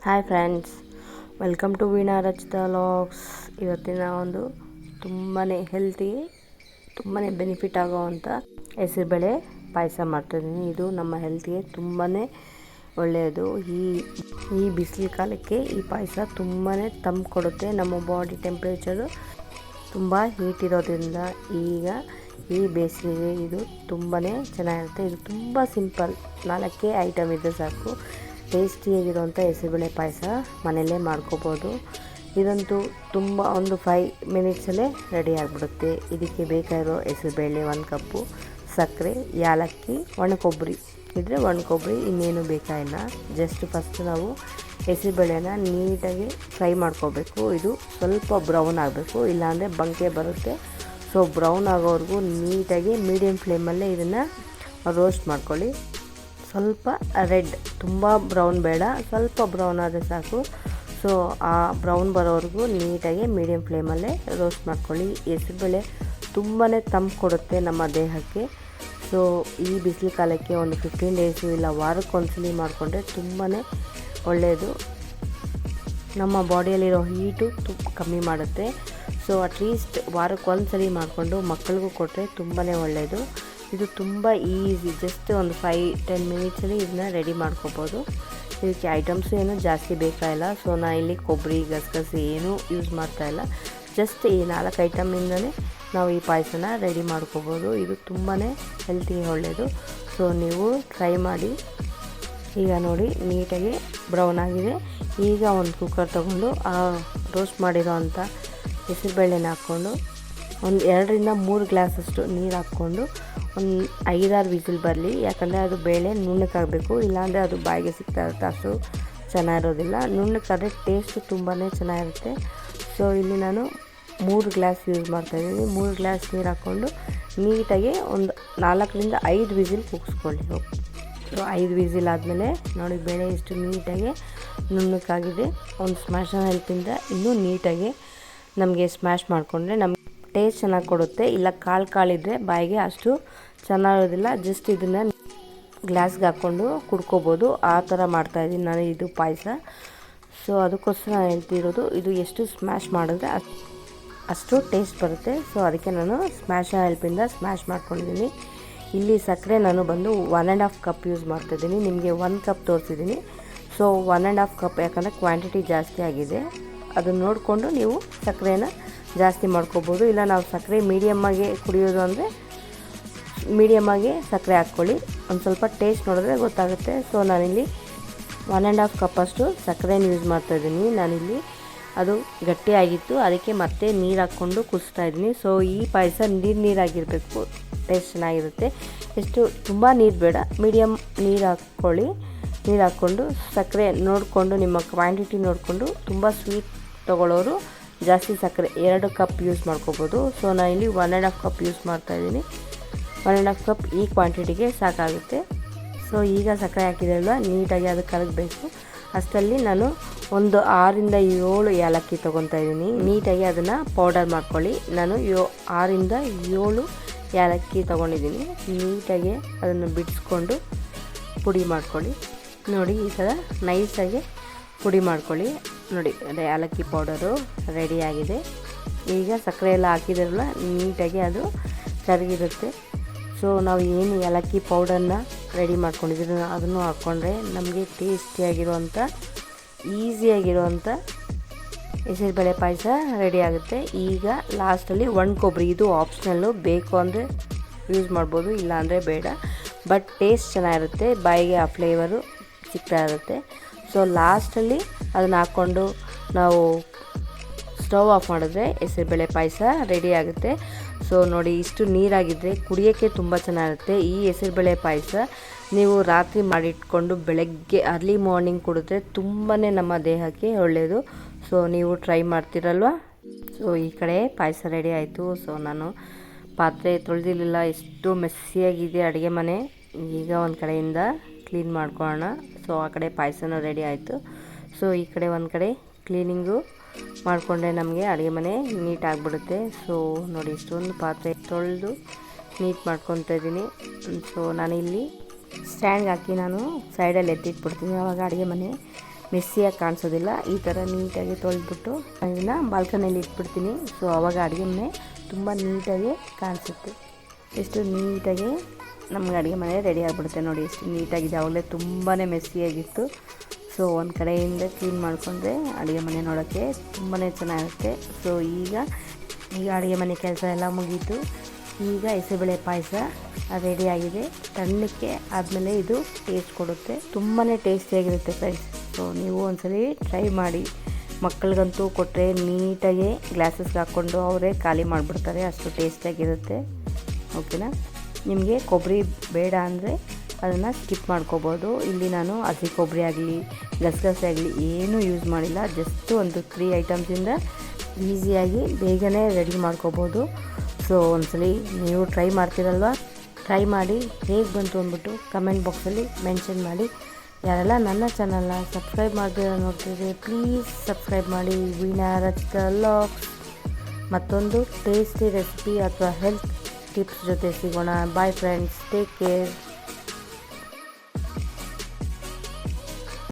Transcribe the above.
Hi friends, welcome to Veena Rachita vlogs. ಇವತ್ತಿನ ಒಂದು ತುಂಬಾ ಹೆಲ್ತಿ, ತುಂಬಾ ಬೆನಿಫಿಟ್ ಆಗೋವಂಥ ಹೆಸರುಬೇಳೆ ಪಾಯಸ ಮಾಡ್ತಾಯಿದ್ದೀನಿ. ಇದು ನಮ್ಮ ಹೆಲ್ತಿಗೆ ತುಂಬಾ ಒಳ್ಳೆಯದು. ಈ ಬಿಸಿಲು ಕಾಲಕ್ಕೆ ಈ ಪಾಯಸ ತುಂಬಾ ತಂಪು ಕೊಡುತ್ತೆ. ನಮ್ಮ ಬಾಡಿ ಟೆಂಪ್ರೇಚರು ತುಂಬ ಹೀಟ್ ಇರೋದ್ರಿಂದ ಈಗ ಈ ಬೇಸಿಗೆಗೆ ಇದು ತುಂಬಾ ಚೆನ್ನಾಗಿರುತ್ತೆ. ಇದು ತುಂಬ ಸಿಂಪಲ್, 4 ಐಟಮ್ ಇದ್ದರೆ ಸಾಕು. ಟೇಸ್ಟಿಯಾಗಿರುವಂಥ ಹೆಸರುಬೇಳೆ ಪಾಯಸ ಮನೆಯಲ್ಲೇ ಮಾಡ್ಕೋಬೋದು. ಇದಂತೂ ತುಂಬ ಒಂದು 5 ಮಿನಿಟ್ಸಲ್ಲೇ ರೆಡಿ ಆಗಿಬಿಡುತ್ತೆ. ಇದಕ್ಕೆ ಬೇಕಾಗಿರೋ ಹೆಸರುಬೇಳೆ 1 ಕಪ್ಪು, ಸಕ್ಕರೆ, ಯಾಲಕ್ಕಿ, ಒಣಕೊಬ್ಬರಿ ಇದ್ದರೆ ಒಣಕೊಬ್ಬರಿ, ಇನ್ನೇನು ಬೇಕಾಗಿಲ್ಲ. ಜಸ್ಟ್ ಫಸ್ಟ್ ನಾವು ಹೆಸರುಬೇಳೆನ ನೀಟಾಗಿ ಫ್ರೈ ಮಾಡ್ಕೋಬೇಕು. ಇದು ಸ್ವಲ್ಪ ಬ್ರೌನ್ ಆಗಬೇಕು, ಇಲ್ಲಾಂದರೆ ಬಂಕೆ ಬರುತ್ತೆ. ಸೊ ಬ್ರೌನ್ ಆಗೋವರೆಗೂ ನೀಟಾಗಿ ಮೀಡಿಯಮ್ ಫ್ಲೇಮಲ್ಲೇ ಇದನ್ನು ರೋಸ್ಟ್ ಮಾಡ್ಕೊಳ್ಳಿ. ಸ್ವಲ್ಪ ರೆಡ್, ತುಂಬ ಬ್ರೌನ್ ಬೇಡ, ಸ್ವಲ್ಪ ಬ್ರೌನ್ ಆದರೆ ಸಾಕು. ಸೊ ಆ ಬ್ರೌನ್ ಬರೋವರೆಗೂ ನೀಟಾಗಿ ಮೀಡಿಯಮ್ ಫ್ಲೇಮಲ್ಲೇ ರೋಸ್ಟ್ ಮಾಡ್ಕೊಳ್ಳಿ. ಹೆಸರುಬೇಳೆ ತುಂಬಾ ತಂಪು ಕೊಡುತ್ತೆ ನಮ್ಮ ದೇಹಕ್ಕೆ. ಸೊ ಈ ಬಿಸಿಲು ಕಾಲಕ್ಕೆ ಒಂದು 15 ಡೇಸು ಇಲ್ಲ ವಾರಕ್ಕೊಂದ್ಸಲಿ ಮಾಡಿಕೊಂಡ್ರೆ ತುಂಬಾ ಒಳ್ಳೆಯದು. ನಮ್ಮ ಬಾಡಿಯಲ್ಲಿರೋ ಹೀಟು ಕಮ್ಮಿ ಮಾಡುತ್ತೆ. ಸೊ ಅಟ್ಲೀಸ್ಟ್ ವಾರಕ್ಕೊಂದ್ಸಲಿ ಮಾಡಿಕೊಂಡು ಮಕ್ಕಳಿಗೂ ಕೊಟ್ಟರೆ ತುಂಬಾ ಒಳ್ಳೆಯದು. ಇದು ತುಂಬ ಈಸಿ, ಜಸ್ಟ್ ಒಂದು 5-10 ಮಿನಿಟ್ಸಲ್ಲಿ ಇದನ್ನ ರೆಡಿ ಮಾಡ್ಕೋಬೋದು. ಇದಕ್ಕೆ ಐಟಮ್ಸು ಏನೂ ಜಾಸ್ತಿ ಬೇಕಾಗಿಲ್ಲ. ಸೊ ನಾನು ಇಲ್ಲಿ ಕೊಬ್ಬರಿ, ಗಸಗಸೆ ಏನೂ ಯೂಸ್ ಮಾಡ್ತಾಯಿಲ್ಲ. ಜಸ್ಟ್ ಈ 4 ಐಟಮಿಂದಲೇ ನಾವು ಈ ಪಾಯಸನ ರೆಡಿ ಮಾಡ್ಕೋಬೋದು. ಇದು ತುಂಬಾ ಹೆಲ್ತಿಗೆ ಒಳ್ಳೆಯದು. ಸೊ ನೀವು ಟ್ರೈ ಮಾಡಿ. ಈಗ ನೋಡಿ ನೀಟಾಗಿ ಬ್ರೌನ್ ಆಗಿದೆ. ಈಗ ಒಂದು ಕುಕ್ಕರ್ ತೊಗೊಂಡು ಆ ರೋಸ್ಟ್ ಮಾಡಿರೋ ಅಂಥ ಹೆಸರುಬೇಳೆನ ಹಾಕ್ಕೊಂಡು ಒಂದು 2-3 ಗ್ಲಾಸಷ್ಟು ನೀರು ಹಾಕ್ಕೊಂಡು ಒಂದು 5-6 ವಿಸಿಲ್ ಬರಲಿ. ಯಾಕಂದರೆ ಅದು ಬೇಳೆ ನುಣ್ಣಕ್ಕಾಗಬೇಕು, ಇಲ್ಲಾಂದರೆ ಅದು ಬಾಯಿಗೆ ಸಿಗ್ತಾ ಇರುತ್ತೆ, ಅಷ್ಟು ಚೆನ್ನಾಗಿರೋದಿಲ್ಲ. ನುಣ್ಣಕ್ಕಾದರೆ ಟೇಸ್ಟು ತುಂಬಾ ಚೆನ್ನಾಗಿರುತ್ತೆ. ಸೊ ಇಲ್ಲಿ ನಾನು 3 ಗ್ಲಾಸ್ ಯೂಸ್ ಮಾಡ್ತಾಯಿದ್ದೀನಿ. 3 ಗ್ಲಾಸ್ ನೀರು ಹಾಕ್ಕೊಂಡು ನೀಟಾಗಿ ಒಂದು 4-5 ವಿಸಿಲ್ ಕೂಗಿಸ್ಕೊಳ್ಳಿ. ಸೊ 5 ವಿಸಿಲ್ ಆದಮೇಲೆ ನೋಡಿ ಬೇಳೆ ಎಷ್ಟು ನೀಟಾಗಿ ನುಣ್ಣಕ್ಕಾಗಿದೆ. ಒಂದು ಸ್ಮ್ಯಾಶರ್ ಹೆಲ್ಪಿಂದ ಇನ್ನೂ ನೀಟಾಗಿ ನಮಗೆ ಸ್ಮ್ಯಾಶ್ ಮಾಡಿಕೊಂಡ್ರೆ ನಮಗೆ ಟೇಸ್ಟ್ ಚೆನ್ನಾಗಿ ಕೊಡುತ್ತೆ. ಇಲ್ಲ ಕಾಳಿದ್ರೆ ಬಾಯಿಗೆ ಅಷ್ಟು ಚೆನ್ನಾಗಿರೋದಿಲ್ಲ. ಜಸ್ಟ್ ಇದನ್ನು ಗ್ಲಾಸ್ಗೆ ಹಾಕ್ಕೊಂಡು ಕುಡ್ಕೋಬೋದು. ಆ ಥರ ಮಾಡ್ತಾಯಿದ್ದೀನಿ ನಾನು ಇದು ಪಾಯಸ. ಸೊ ಅದಕ್ಕೋಸ್ಕರ ನಾನು ಹೇಳ್ತಿರೋದು, ಇದು ಎಷ್ಟು ಸ್ಮ್ಯಾಶ್ ಮಾಡಿದ್ರೆ ಅಷ್ಟು ಟೇಸ್ಟ್ ಬರುತ್ತೆ. ಸೊ ಅದಕ್ಕೆ ನಾನು ಸ್ಮ್ಯಾಶರ್ ಹೆಲ್ಪಿಂದ ಸ್ಮ್ಯಾಶ್ ಮಾಡ್ಕೊಂಡಿದ್ದೀನಿ. ಇಲ್ಲಿ ಸಕ್ಕರೆ ನಾನು ಬಂದು 1.5 ಕಪ್ ಯೂಸ್ ಮಾಡ್ತಾಯಿದ್ದೀನಿ. ನಿಮಗೆ 1 ಕಪ್ ತೋರಿಸಿದ್ದೀನಿ. ಸೊ 1.5 ಕಪ್, ಯಾಕಂದರೆ ಕ್ವಾಂಟಿಟಿ ಜಾಸ್ತಿ ಆಗಿದೆ. ಅದನ್ನು ನೋಡಿಕೊಂಡು ನೀವು ಸಕ್ಕರೆನ ಜಾಸ್ತಿ ಮಾಡ್ಕೋಬೋದು. ಇಲ್ಲ ನಾವು ಸಕ್ಕರೆ ಮೀಡಿಯಮ್ಮಾಗಿ ಕುಡಿಯೋದು ಅಂದರೆ ಮೀಡಿಯಮ್ಮಾಗಿ ಸಕ್ಕರೆ ಹಾಕ್ಕೊಳ್ಳಿ. ಒಂದು ಸ್ವಲ್ಪ ಟೇಸ್ಟ್ ನೋಡಿದ್ರೆ ಗೊತ್ತಾಗುತ್ತೆ. ಸೊ ನಾನಿಲ್ಲಿ 1.5 ಕಪ್ಪಷ್ಟು ಸಕ್ಕರೆನ ಯೂಸ್ ಮಾಡ್ತಾಯಿದ್ದೀನಿ. ನಾನಿಲ್ಲಿ ಅದು ಗಟ್ಟಿಯಾಗಿತ್ತು, ಅದಕ್ಕೆ ಮತ್ತೆ ನೀರು ಹಾಕ್ಕೊಂಡು ಕುದಿಸ್ತಾ ಇದ್ದೀನಿ. ಸೊ ಈ ಪಾಯಸ ನೀರಾಗಿರಬೇಕು, ಟೇಸ್ಟ್ ಚೆನ್ನಾಗಿರುತ್ತೆ. ಎಷ್ಟು ತುಂಬ ನೀರು ಬೇಡ, ಮೀಡಿಯಮ್ ನೀರು ಹಾಕ್ಕೊಳ್ಳಿ. ನೀರು ಹಾಕ್ಕೊಂಡು ಸಕ್ಕರೆ ನೋಡಿಕೊಂಡು, ನಿಮ್ಮ ಕ್ವಾಂಟಿಟಿ ನೋಡಿಕೊಂಡು, ತುಂಬ ಸ್ವೀಟ್ ತೊಗೊಳ್ಳೋರು ಜಾಸ್ತಿ ಸಕ್ಕರೆ 2 ಕಪ್ ಯೂಸ್ ಮಾಡ್ಕೋಬೋದು. ಸೊ ನಾನು ಇಲ್ಲಿ 1.5 ಕಪ್ ಯೂಸ್ ಮಾಡ್ತಾಯಿದ್ದೀನಿ. 1.5 ಕಪ್ ಈ ಕ್ವಾಂಟಿಟಿಗೆ ಸಾಕಾಗುತ್ತೆ. ಸೊ ಈಗ ಸಕ್ಕರೆ ಹಾಕಿದ್ರಲ್ವ, ನೀಟಾಗಿ ಅದು ಕರಗಬೇಕು. ಅಷ್ಟರಲ್ಲಿ ನಾನು ಒಂದು 6-7 ಏಲಕ್ಕಿ ತೊಗೊತಾ ಇದ್ದೀನಿ. ನೀಟಾಗಿ ಅದನ್ನು ಪೌಡರ್ ಮಾಡ್ಕೊಳ್ಳಿ. ನಾನು 6-7 ಏಲಕ್ಕಿ ತೊಗೊಂಡಿದ್ದೀನಿ. ನೀಟಾಗಿ ಅದನ್ನು ಬಿಡಿಸ್ಕೊಂಡು ಪುಡಿ ಮಾಡ್ಕೊಳ್ಳಿ. ನೋಡಿ ಈ ಥರ ನೈಸಾಗಿ ಪುಡಿ ಮಾಡ್ಕೊಳ್ಳಿ. ನೋಡಿ ಅದೇ ಏಲಕ್ಕಿ ಪೌಡರು ರೆಡಿಯಾಗಿದೆ. ಈಗ ಸಕ್ಕರೆ ಎಲ್ಲ ಹಾಕಿದ್ರಲ್ಲ, ನೀಟಾಗಿ ಅದು ಕರಗಿರುತ್ತೆ. ಸೊ ನಾವು ಏನು ಏಲಕ್ಕಿ ಪೌಡರ್ನ ರೆಡಿ ಮಾಡ್ಕೊಂಡಿದ್ದೀವಿ ಅದನ್ನು ಹಾಕ್ಕೊಂಡ್ರೆ ನಮಗೆ ಟೇಸ್ಟಿಯಾಗಿರುವಂಥ, ಈಸಿಯಾಗಿರುವಂಥ ಹೆಸರುಬೇಳೆ ಪಾಯಸ ರೆಡಿ ಆಗುತ್ತೆ. ಈಗ ಲಾಸ್ಟಲ್ಲಿ ಒಣಕೊಬ್ಬರಿ, ಇದು ಆಪ್ಷನಲ್ಲು, ಬೇಕು ಅಂದರೆ ಯೂಸ್ ಮಾಡ್ಬೋದು, ಇಲ್ಲಾಂದರೆ ಬೇಡ. ಬಟ್ ಟೇಸ್ಟ್ ಚೆನ್ನಾಗಿರುತ್ತೆ, ಬಾಯಿಗೆ ಆ ಫ್ಲೇವರು ಸಿಗ್ತಾ ಇರುತ್ತೆ. ಸೊ ಲಾಸ್ಟಲ್ಲಿ ಅದನ್ನು ಹಾಕ್ಕೊಂಡು ನಾವು ಸ್ಟವ್ ಆಫ್ ಮಾಡಿದ್ರೆ ಹೆಸರುಬೇಳೆ ಪಾಯಸ ರೆಡಿ ಆಗುತ್ತೆ. ಸೊ ನೋಡಿ ಇಷ್ಟು ನೀರಾಗಿದ್ದರೆ ಕುಡಿಯೋಕ್ಕೆ ತುಂಬ ಚೆನ್ನಾಗಿರುತ್ತೆ. ಈ ಹೆಸರುಬೇಳೆ ಪಾಯಸ ನೀವು ರಾತ್ರಿ ಮಾಡಿಟ್ಕೊಂಡು ಬೆಳಗ್ಗೆ ಅರ್ಲಿ ಮಾರ್ನಿಂಗ್ ಕುಡಿದ್ರೆ ತುಂಬಾ ನಮ್ಮ ದೇಹಕ್ಕೆ ಒಳ್ಳೆಯದು. ಸೊ ನೀವು ಟ್ರೈ ಮಾಡ್ತೀರಲ್ವ. ಸೊ ಈ ಕಡೆ ಪಾಯಸ ರೆಡಿ ಆಯಿತು. ಸೊ ನಾನು ಪಾತ್ರೆ ತೊಳೆದಿರಲಿಲ್ಲ, ಎಷ್ಟು ಮೆಸ್ಸಿಯಾಗಿದೆ ಅಡುಗೆ ಮನೆ. ಈಗ ಒಂದು ಕಡೆಯಿಂದ ಕ್ಲೀನ್ ಮಾಡ್ಕೊಳ್ಳೋಣ. ಸೊ ಆ ಕಡೆ ಪಾಯಸನೂ ರೆಡಿ ಆಯಿತು. ಸೊ ಈ ಕಡೆ ಒಂದು ಕಡೆ ಕ್ಲೀನಿಂಗು ಮಾಡಿಕೊಂಡ್ರೆ ನಮಗೆ ಅಡುಗೆ ಮನೆ ನೀಟ್ ಆಗಿಬಿಡುತ್ತೆ. ಸೊ ನೋಡಿ ಇಷ್ಟೊಂದು ಪಾತ್ರೆ ತೊಳೆದು ನೀಟ್ ಮಾಡ್ಕೊತಾ ಇದ್ದೀನಿ. ಸೊ ನಾನಿಲ್ಲಿ ಸ್ಟ್ಯಾಂಡ್ಗೆ ಹಾಕಿ ನಾನು ಸೈಡಲ್ಲಿ ಎತ್ತಿಟ್ಬಿಡ್ತೀನಿ. ಆವಾಗ ಅಡುಗೆ ಮನೆ ಮೆಸ್ಸಿಯಾಗಿ ಕಾಣಿಸೋದಿಲ್ಲ. ಈ ಥರ ನೀಟಾಗಿ ತೊಳೆದ್ಬಿಟ್ಟು ಇದನ್ನು ಬಾಲ್ಕನಿಯಲ್ಲಿ ಇಟ್ಬಿಡ್ತೀನಿ. ಸೊ ಆವಾಗ ಅಡುಗೆ ಮನೆ ತುಂಬ ನೀಟಾಗಿ ಕಾಣಿಸುತ್ತೆ. ಎಷ್ಟು ನೀಟಾಗಿ ನಮ್ಗೆ ಅಡುಗೆ ಮನೆ ರೆಡಿ ಆಗಿಬಿಡುತ್ತೆ ನೋಡಿ. ಎಷ್ಟು ನೀಟಾಗಿದೆ. ಆವಾಗಲೇ ತುಂಬಾ ಮೆಸ್ಸಿಯಾಗಿತ್ತು. ಸೊ ಒಂದು ಕಡೆಯಿಂದ ಕ್ಲೀನ್ ಮಾಡಿಕೊಂಡ್ರೆ ಅಡುಗೆ ಮನೆ ನೋಡೋಕ್ಕೆ ತುಂಬಾ ಚೆನ್ನಾಗಿರುತ್ತೆ. ಸೊ ಈಗ ಅಡುಗೆ ಮನೆ ಕೆಲಸ ಎಲ್ಲ ಮುಗೀತು. ಈಗ ಹೆಸರುಬೇಳೆ ಪಾಯಸ ರೆಡಿಯಾಗಿದೆ. ತಣ್ಣಕ್ಕೆ ಆದಮೇಲೆ ಇದು ಟೇಸ್ಟ್ ಕೊಡುತ್ತೆ. ತುಂಬಾ ಟೇಸ್ಟಿಯಾಗಿರುತ್ತೆ ಫ್ರೆಂಡ್ಸ್. ಸೊ ನೀವು ಒಂದ್ಸಲಿ ಟ್ರೈ ಮಾಡಿ. ಮಕ್ಕಳಿಗಂತೂ ಕೊಟ್ಟರೆ ನೀಟಾಗಿ ಗ್ಲಾಸಸ್ಗೆ ಹಾಕ್ಕೊಂಡು ಅವರೇ ಖಾಲಿ ಮಾಡಿಬಿಡ್ತಾರೆ. ಅಷ್ಟು ಟೇಸ್ಟಿಯಾಗಿರುತ್ತೆ. ಓಕೆನಾ? ನಿಮಗೆ ಕೊಬ್ಬರಿ ಬೇಡ ಅಂದರೆ ಅದನ್ನು ಸ್ಕಿಪ್ ಮಾಡ್ಕೋಬೋದು. ಇಲ್ಲಿ ನಾನು ಹಸಿ ಕೊಬ್ಬರಿ ಆಗಲಿ ಗಸಗಸೆ ಆಗಲಿ ಏನೂ ಯೂಸ್ ಮಾಡಿಲ್ಲ. ಜಸ್ಟ್ ಒಂದು 3 ಐಟಮ್ಸಿಂದ ಈಸಿಯಾಗಿ ಬೇಗನೆ ರೆಡಿ ಮಾಡ್ಕೋಬೋದು. ಸೊ ಒಂದ್ಸಲಿ ನೀವು ಟ್ರೈ ಮಾಡ್ತೀರಲ್ವ, ಟ್ರೈ ಮಾಡಿ ಹೇಗೆ ಬಂತು ಅಂದ್ಬಿಟ್ಟು ಕಮೆಂಟ್ ಬಾಕ್ಸಲ್ಲಿ ಮೆನ್ಷನ್ ಮಾಡಿ. ಯಾರೆಲ್ಲ ನನ್ನ ಚಾನಲ್ನ ಸಬ್ಸ್ಕ್ರೈಬ್ ಮಾಡಿದ್ರೆ ನೋಡ್ತಿದ್ರೆ ಪ್ಲೀಸ್ ಸಬ್ಸ್ಕ್ರೈಬ್ ಮಾಡಿ. ವೀಣಾ ರಚಿತಾ ವ್ಲಾಗ್ಸ್ ಮತ್ತೊಂದು ಟೇಸ್ಟಿ ರೆಸಿಪಿ ಅಥವಾ ಹೆಲ್ತ್ ಟಿಪ್ಸ್ ಜೊತೆ ಸಿಗೋಣ. Bye friends, take care.